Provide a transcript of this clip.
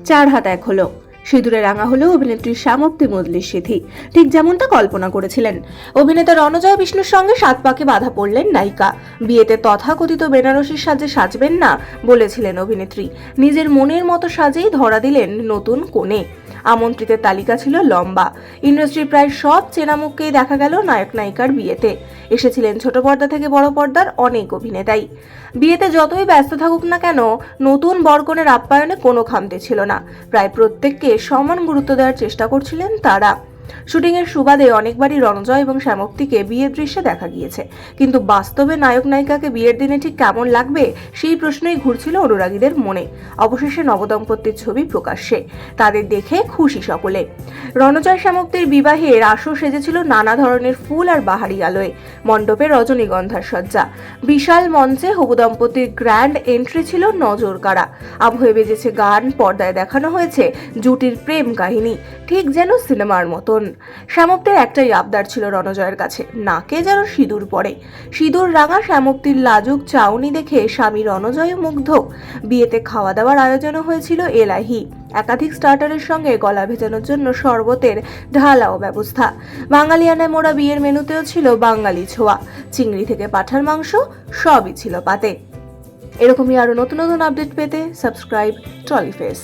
চার হাত এক হলো। সিঁদুরে রাঙা হলো অভিনেত্রী শ্যামপ্তি মল্লিক সিথি, ঠিক যেমনটা কল্পনা করেছিলেন। অভিনেতা রণজয় বিষ্ণুর সঙ্গে 7 পাকে বাধা পড়লেন নায়িকা। বিয়েতে তথাকথিত বেনারসির সাজে সাজবেন না বলেছিলেন অভিনেত্রী। নিজের মনের মতো সাজেই ধরা দিলেন নতুন কনে। আমন্ত্রিতের তালিকা ছিল লম্বা। ইন্ডাস্ট্রির প্রায় সব চেনা মুখকেই দেখা গেল নায়ক নায়িকার বিয়েতে। এসেছিলেন ছোট পর্দা থেকে বড় পর্দার অনেক অভিনেতাই। বিয়েতে যতই ব্যস্ত থাকুক না কেন, নতুন বরকনের আপ্যায়নে কোনো খামতি ছিল না। প্রায় প্রত্যেককে সমান গুরুত্ব দেওয়ার চেষ্টা করছিলেন তারা। শুটিংয়ের সুবাদে অনেকবারই রণজয় এবং শ্যামপ্তিকে বিয়ের দৃশ্যে দেখা গিয়েছে, কিন্তু বাস্তবে নায়ক নায়িকাকে বিয়ের দিনে ঠিক কেমন লাগবে সেই প্রশ্নই ঘুরছিল অনুরাগীদের মনে। অবশেষে নবদম্পতির ছবি প্রকাশ্যে, তাদের দেখে খুশি সকলে। রণজয় শ্যামপ্তির বিবাহের আসর সেজেছিল নানা ধরনের ফুল আর বাহারি আলোয়। মণ্ডপে রজনীগন্ধার সজ্জা, বিশাল মঞ্চে হবু দম্পতির গ্র্যান্ড এন্ট্রি ছিল নজর কাড়া। আবহে বেজেছে গান, পর্দায় দেখানো হয়েছে জুটির প্রেম কাহিনী, ঠিক যেন সিনেমার মতন। শ্যামপ্তির একটাই আবদার ছিল রণজয়ের কাছে, নাকে যেন সিঁদুর পড়ে। সিঁদুর রাঙা শ্যামপ্তির লাজুক চাউনি দেখে স্বামী রণজয় মুগ্ধ। বিয়েতে খাওয়া দাওয়ার আয়োজনও হয়েছিল এলাহি। একাধিক স্টার্টারের সঙ্গে গলা ভেজানোর জন্য শরবতের ঢালাও ব্যবস্থা। বাঙালিয়ানায় মোড়া বিয়ের মেনুতেও ছিল বাঙালি ছোঁয়া। চিংড়ি থেকে পাঁঠার মাংস সবই ছিল পাতে। এরকমই আরো নতুন নতুন আপডেট পেতে সাবস্ক্রাইব টলিফেস।